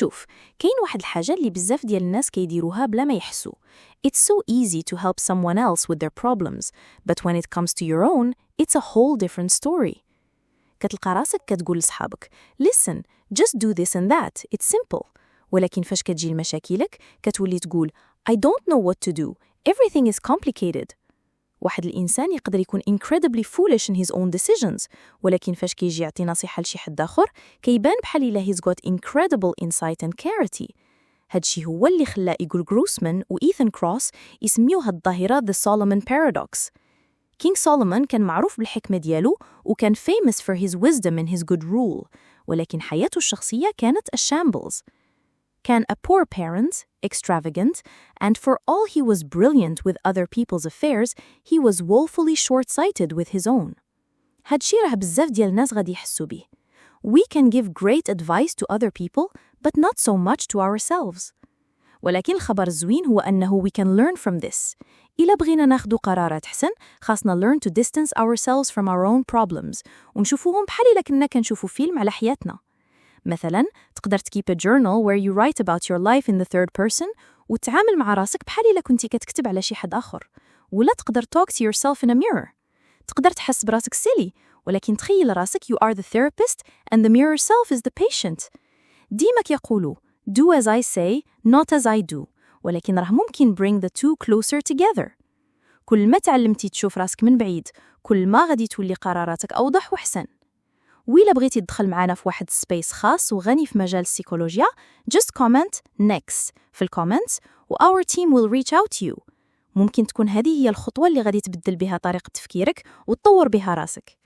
شوف، كاين واحد الحاجة اللي بزاف ديال الناس كيديروها بلا ما يحسوا. It's so easy to help someone else with their problems, but when it comes to your own, it's a whole different story. كتلقى راسك كتقول لصحابك listen, just do this and that, it's simple. ولكن فاش كتجي لمشاكلك كتولي تقول I don't know what to do, everything is complicated. واحد الإنسان يقدر يكون incredibly foolish in his own decisions، ولكن فاش كيجي يعطي نصيحة لشي حد آخر كيبان بحال إلا he's got incredible insight and clarity. هادشي هو اللي خلى إيغور جروسمان وإيثان كروس يسميو هاد الظاهرة The Solomon Paradox. كينغ سولومون كان معروف بالحكمة ديالو وكان famous for his wisdom and his good rule، ولكن حياته الشخصية كانت a shambles. كان a poor parent, extravagant, and for all he was brilliant with other people's affairs, he was woefully short-sighted with his own. هادشي راه بزاف ديال الناس غادي يحسوا بيه. We can give great advice to other people, but not so much to ourselves. ولكن الخبر الزوين هو أنه we can learn from this. إلا بغينا ناخدو قرارات حسن، خاصنا learn to distance ourselves from our own problems ونشوفوهم بحال إلا كنا كنشوفو فيلم على حياتنا. مثلا تقدر تكيب a journal where you write about your life in the third person وتعامل مع راسك بحال إلا كنتي كتكتب على شي حد آخر. ولا تقدر talk to yourself in a mirror. تقدر تحس براسك silly ولكن تخيل راسك you are the therapist and the mirror self is the patient. ديما كيقولوا do as I say, not as I do. ولكن راه ممكن bring the two closer together. كل ما تعلمتي تشوف راسك من بعيد كل ما غادي تولي قراراتك أوضح وحسن. وإلا بغيتي تدخل معنا في واحد سبيس خاص وغني في مجال السيكولوجيا just comment next في الكومنتس و our team will reach out to you. ممكن تكون هذه هي الخطوة اللي غادي تبدل بها طريقة تفكيرك وتطور بها راسك.